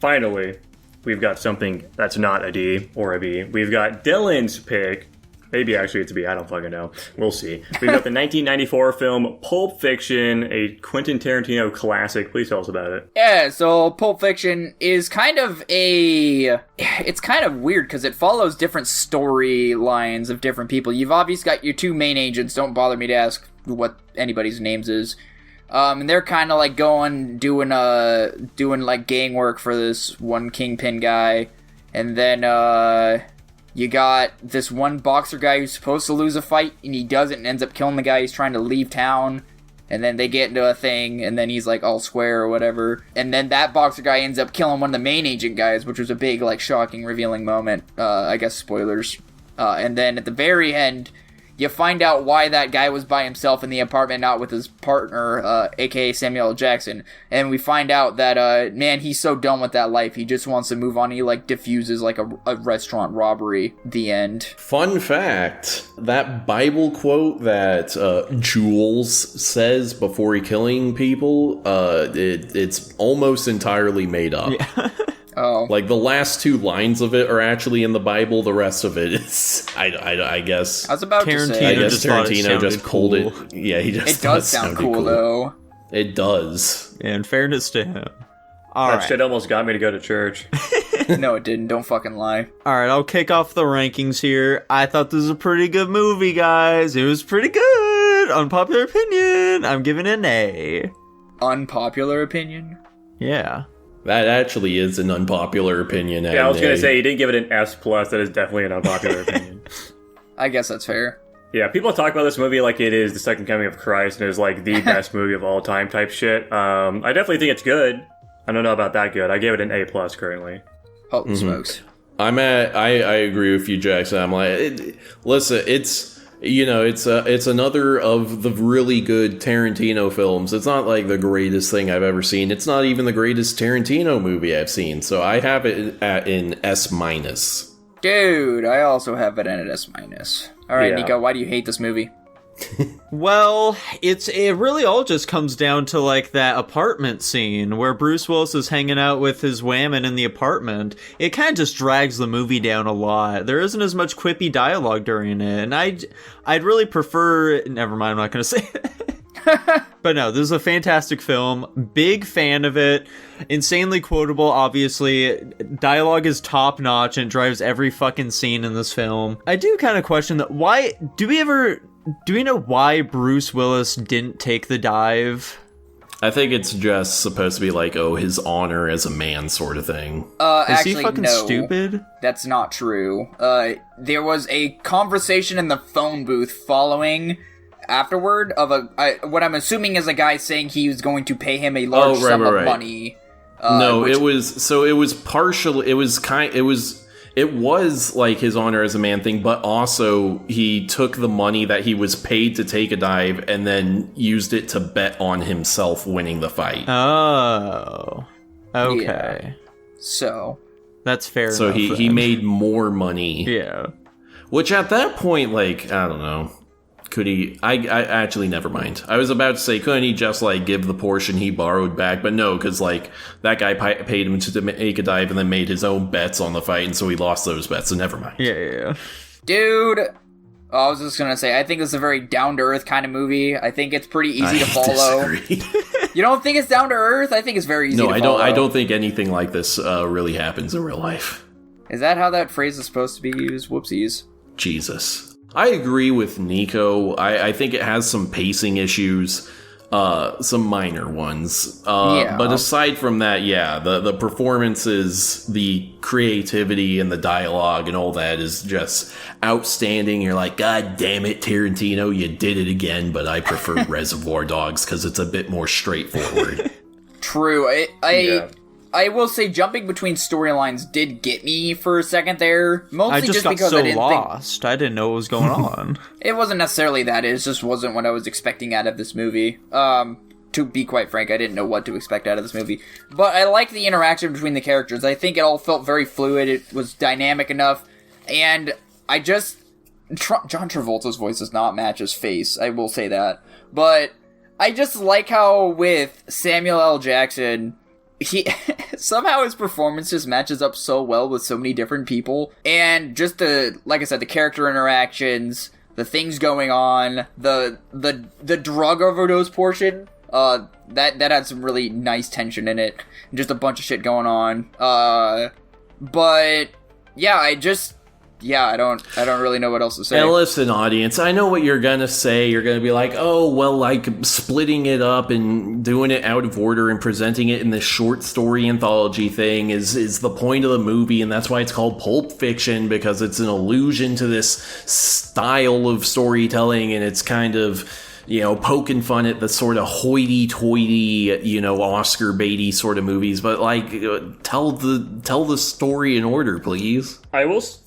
finally, we've got something that's not a D or a B. We've got Dylan's pick. Maybe actually it's a B. I don't fucking know. We'll see. We've got the 1994 film Pulp Fiction, a Quentin Tarantino classic. Please tell us about it. Yeah, so Pulp Fiction is kind of it's kind of weird because it follows different storylines of different people. You've obviously got your two main agents. Don't bother me to ask what anybody's names is. And they're kind of like doing like gang work for this one kingpin guy. And then, you got this one boxer guy who's supposed to lose a fight, and he doesn't, and ends up killing the guy who's trying to leave town. And then they get into a thing, and then he's like all square or whatever. And then that boxer guy ends up killing one of the main agent guys, which was a big, like, shocking, revealing moment. I guess spoilers. And then at the very end, you find out why that guy was by himself in the apartment, not with his partner, aka Samuel L. Jackson. And we find out that, man, he's so done with that life. He just wants to move on. He, like, diffuses, like, a restaurant robbery. The end. Fun fact, that Bible quote that Jules says before he killing people, it's almost entirely made up. Yeah. Oh. Like, the last two lines of it are actually in the Bible. The rest of it is, I guess. I was about to say. I guess Tarantino just pulled cool. it. Yeah, he just It does sound cool, though. It does. In fairness to him. That shit almost got me to go to church. No, it didn't. Don't fucking lie. Alright, I'll kick off the rankings here. I thought this was a pretty good movie, guys. It was pretty good. Unpopular opinion. I'm giving it an A. Unpopular opinion? Yeah. That actually is an unpopular opinion. Yeah, I was going to say, you didn't give it an S+. That is definitely an unpopular opinion. I guess that's fair. Yeah, people talk about this movie like it is the second coming of Christ and is like the best movie of all time type shit. I definitely think it's good. I don't know about that good. I gave it an A+ currently. Holy smokes. I agree with you, Jackson. I'm like, listen, it's another of the really good Tarantino films. It's not like the greatest thing I've ever seen. It's not even the greatest Tarantino movie I've seen. So I have it at an S-. Dude, I also have it at an S-. Alright, Yeah. Nico, why do you hate this movie? Well, it really all just comes down to, like, that apartment scene where Bruce Willis is hanging out with his whammon in the apartment. It kind of just drags the movie down a lot. There isn't as much quippy dialogue during it, and I'd really prefer... Never mind, I'm not going to say it. But no, this is a fantastic film. Big fan of it. Insanely quotable, obviously. Dialogue is top-notch and drives every fucking scene in this film. I do kind of question that. Why... Do we know why Bruce Willis didn't take the dive? I think it's just supposed to be like, oh, his honor as a man sort of thing. Is Actually, he fucking no. stupid? That's not true. There was a conversation in the phone booth following afterward of what I'm assuming is a guy saying he was going to pay him a large sum of money. It was like his honor as a man thing, but also he took the money that he was paid to take a dive and then used it to bet on himself winning the fight. Oh. Okay. Yeah. So. That's fair So enough. he made more money. Yeah. Which at that point, like, I don't know. Could he... I actually, never mind. I was about to say, couldn't he just, like, give the portion he borrowed back? But no, because, like, that guy paid him to make a dive and then made his own bets on the fight, and so he lost those bets, so never mind. Yeah. Dude, I was just gonna say, I think it's a very down-to-earth kind of movie. I think it's pretty easy to follow. Disagree. You don't think it's down-to-earth? I think it's very easy to follow. I don't think anything like this really happens in real life. Is that how that phrase is supposed to be used? Whoopsies. Jesus. I agree with Nico. I think it has some pacing issues, some minor ones. But aside from that, yeah, the performances, the creativity, and the dialogue and all that is just outstanding. You're like, God damn it, Tarantino, you did it again, but I prefer Reservoir Dogs because it's a bit more straightforward. True. I will say jumping between storylines did get me for a second there. Mostly I just got because so I didn't lost. I didn't know what was going on. It wasn't necessarily that. It just wasn't what I was expecting out of this movie. To be quite frank, I didn't know what to expect out of this movie. But I liked the interaction between the characters. I think it all felt very fluid. It was dynamic enough. And I just... John Travolta's voice does not match his face. I will say that. But I just like how with Samuel L. Jackson... he somehow his performance just matches up so well with so many different people, and just like I said, the character interactions, the things going on, the drug overdose portion, that had some really nice tension in it, and just a bunch of shit going on. But yeah, I don't really know what else to say. And listen, audience, I know what you're gonna say. You're gonna be like, oh, well, like, splitting it up and doing it out of order and presenting it in this short story anthology thing is the point of the movie, and that's why it's called Pulp Fiction, because it's an allusion to this style of storytelling, and it's kind of, you know, poking fun at the sort of hoity-toity, you know, Oscar baity sort of movies. But, like, tell the story in order, please.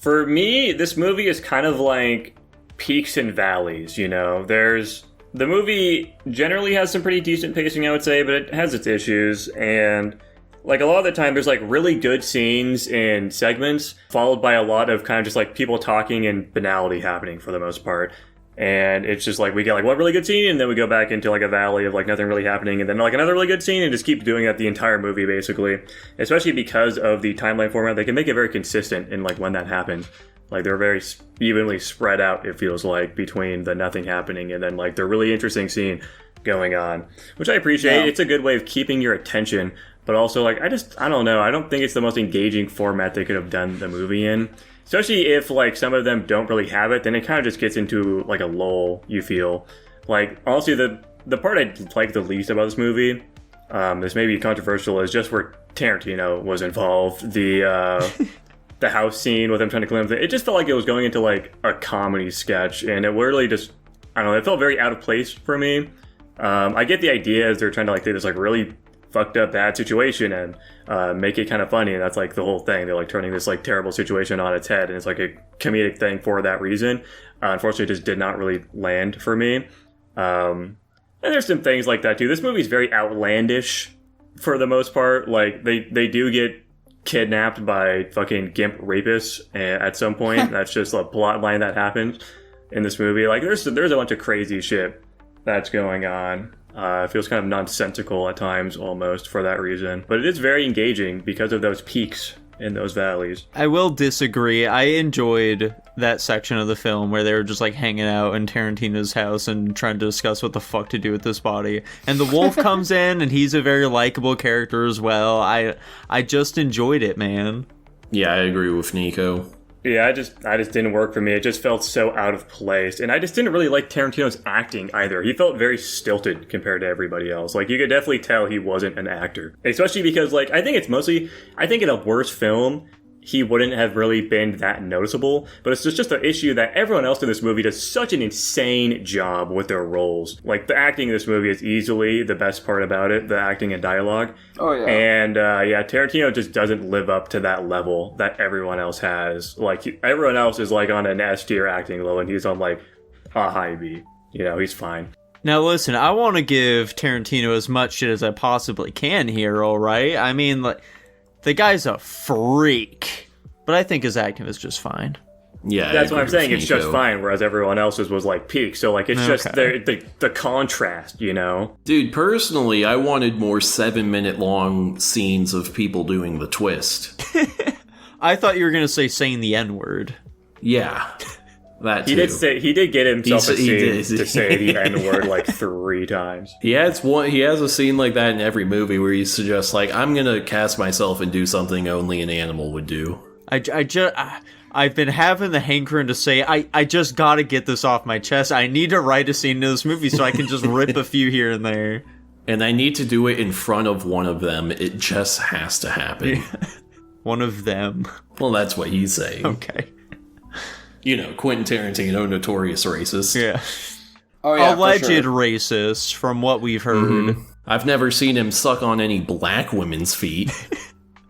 For me, this movie is kind of like peaks and valleys, you know. The movie generally has some pretty decent pacing, I would say, but it has its issues, and like a lot of the time there's like really good scenes in segments, followed by a lot of kind of just like people talking and banality happening for the most part. And it's just like we get like one really good scene, and then we go back into like a valley of like nothing really happening, and then like another really good scene, and just keep doing that the entire movie basically. Especially because of the timeline format, they can make it very consistent in like when that happens. Like they're very evenly spread out, it feels like, between the nothing happening and then like the really interesting scene going on, which I appreciate. Yeah. It's a good way of keeping your attention, but also like I don't know. I don't think it's the most engaging format they could have done the movie in. Especially if, like, some of them don't really have it, then it kind of just gets into, like, a lull, you feel. Like, honestly, the part I like the least about this movie, this may be controversial, is just where Tarantino was involved. The house scene with him trying to clean up. It just felt like it was going into, like, a comedy sketch, and it really just, I don't know, it felt very out of place for me. I get the idea as they're trying to, like, take this, like, really fucked up bad situation and make it kind of funny, and that's like the whole thing. They're like turning this like terrible situation on its head, and it's like a comedic thing for that reason. Unfortunately, it just did not really land for me. And there's some things like that too. This movie's very outlandish for the most part. Like they do get kidnapped by fucking gimp rapists at some point. That's just a plot line that happens in this movie. Like there's a bunch of crazy shit that's going on. It feels kind of nonsensical at times, almost, for that reason. But it is very engaging because of those peaks in those valleys. I will disagree. I enjoyed that section of the film where they were just, like, hanging out in Tarantino's house and trying to discuss what the fuck to do with this body. And the wolf comes in, and he's a very likable character as well. I just enjoyed it, man. Yeah, I agree with Nico. Yeah, I just didn't work for me. It just felt so out of place. And I just didn't really like Tarantino's acting either. He felt very stilted compared to everybody else. Like, you could definitely tell he wasn't an actor. Especially because, like, I think in a worse film, he wouldn't have really been that noticeable. But it's just the issue that everyone else in this movie does such an insane job with their roles. Like, the acting in this movie is easily the best part about it, the acting and dialogue. Oh, yeah. And, Tarantino just doesn't live up to that level that everyone else has. Like, everyone else is, like, on an S tier acting level, and he's on, like, a high B. You know, he's fine. Now, listen, I want to give Tarantino as much shit as I possibly can here, alright? I mean, like, the guy's a freak, but I think his acting is just fine. Yeah, that's what I'm saying. It's just fine, whereas everyone else's was like peak. So like it's just the contrast, you know. Dude, personally, I wanted more 7-minute long scenes of people doing the twist. I thought you were gonna say saying the N-word. Yeah. That too. He did get himself a scene to say the N-word like 3 times. He has a scene like that in every movie where he suggests, like, I'm gonna cast myself and do something only an animal would do. I've been having the hankering to say, I just gotta get this off my chest. I need to write a scene in this movie so I can just rip a few here and there. And I need to do it in front of one of them. It just has to happen. One of them? Well, that's what he's saying. Okay. You know, Quentin Tarantino, notorious racist. Yeah. Oh, yeah, alleged racist, from what we've heard. Mm-hmm. I've never seen him suck on any black women's feet.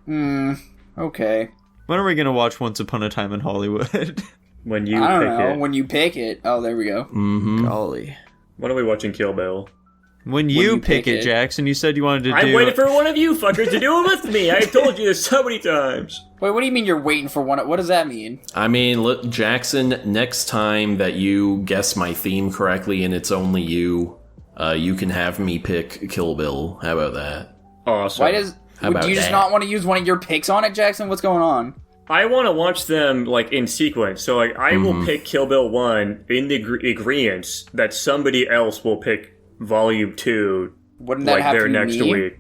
Okay. When are we gonna watch Once Upon a Time in Hollywood? When you pick it. When you pick it. Oh, there we go. Mm-hmm. Golly. When are we watching Kill Bill? When you pick it, Jackson, you said you wanted to do... I'm waiting for one of you fuckers to do it with me. I've told you this so many times. Wait, what do you mean you're waiting for one? What does that mean? I mean, look, Jackson, next time that you guess my theme correctly and it's only you, you can have me pick Kill Bill. How about that? Awesome. How about Do you just that? not want to use one of your picks on it, Jackson? What's going on? I want to watch them like in sequence. So like I will pick Kill Bill 1 in the agreement that somebody else will pick Volume 2 Wouldn't that like have their to be next me? week.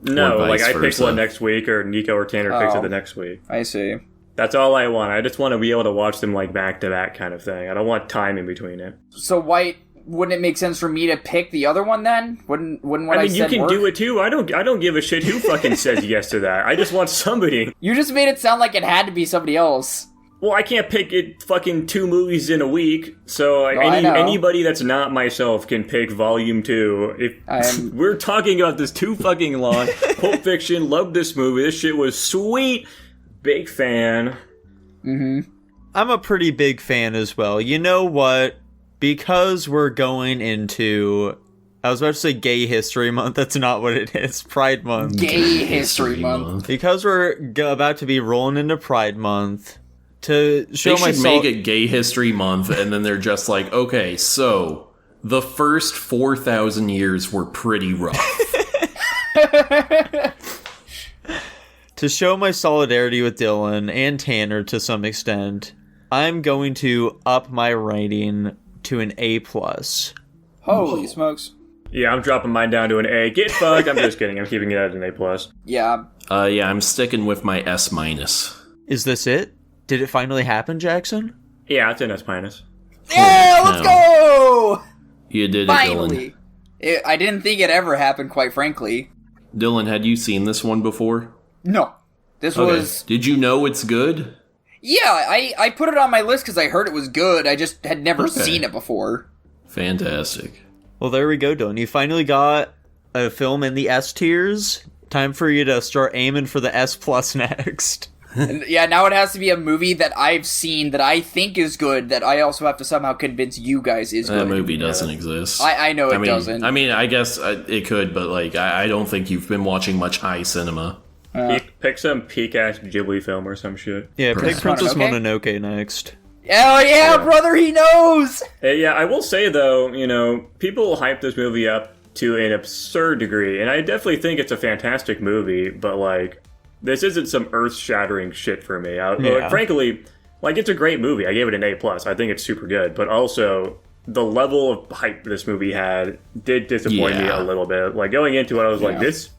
No, Or like vice I pick versa. one next week or Nico or Tanner picks it Oh. the next week. I see. That's all I want. I just want to be able to watch them like back to back kind of thing. I don't want time in between it. So White, wouldn't it make sense for me to pick the other one then? Wouldn't what I I mean, you said can work? do it too. I don't give a shit who fucking says yes to that. I just want somebody. You just made it sound like it had to be somebody else. Well, I can't pick it fucking 2 movies in a week, so like, No, I know. anybody that's not myself can pick Volume 2. If we're talking about this too fucking long, Pulp Fiction, loved this movie. This shit was sweet. Big fan. I'm a pretty big fan as well. You know what? Because we're going into... I was about to say Gay History Month. That's not what it is. Pride Month. Gay History Month. Because we're about to be rolling into Pride Month, to show They my should make it Gay History Month, and then they're just like, okay, so the first 4,000 years were pretty rough. to show my solidarity with Dylan and Tanner to some extent, I'm going to up my rating to an A+. Holy smokes. Yeah, I'm dropping mine down to an A. Get fucked. I'm just kidding. I'm keeping it at an A+. Yeah. Yeah, I'm sticking with my S-. Is this it? Did it finally happen, Jackson? Yeah, it's an S-. Yeah, let's go! You did it, Finally. I didn't think it ever happened, quite frankly. Dylan. Dylan, had you seen this one before? No. This was... Did you know it's good? Yeah, I put it on my list because I heard it was good. I just had never seen it before. Fantastic. Well, there we go, Dylan. You finally got a film in the S tiers. Time for you to start aiming for the S+ next. And yeah, now it has to be a movie that I've seen that I think is good that I also have to somehow convince you guys is good. That movie doesn't exist. I know it doesn't. I mean, I guess it could, but like, I don't think you've been watching much high cinema. Pick some peak-ass Ghibli film or some shit. Yeah, pick Princess Mononoke? Mononoke next. Oh yeah, brother, he knows! Yeah, I will say though, people hype this movie up to an absurd degree, and I definitely think it's a fantastic movie, but like, this isn't some earth-shattering shit for me. Like, frankly, like, it's a great movie. I gave it an A+. I think it's super good, but also, the level of hype this movie had did disappoint me a little bit. Like, going into it, I was like, this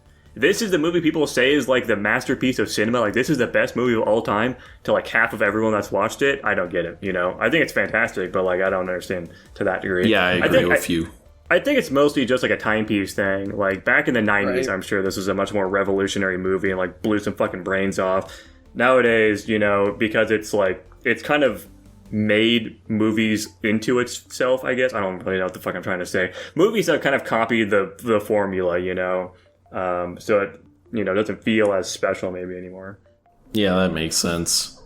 is the movie people say is like the masterpiece of cinema. Like, this is the best movie of all time to like half of everyone that's watched it. I don't get it, I think it's fantastic, but like, I don't understand to that degree. Yeah, I agree with you. I think it's mostly just like a timepiece thing. Like, back in the 90s, Right. I'm sure this was a much more revolutionary movie and like blew some fucking brains off. Nowadays, because it's like, it's kind of made movies into itself, I guess. I don't really know what the fuck I'm trying to say. Movies have kind of copied the formula, so it, doesn't feel as special maybe anymore. Yeah, that makes sense.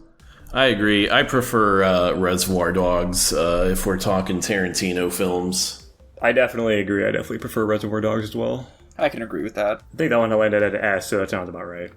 I agree. I prefer Reservoir Dogs if we're talking Tarantino films. I definitely agree. I definitely prefer Reservoir Dogs as well. I can agree with that. I think that one landed at an S, so that sounds about right.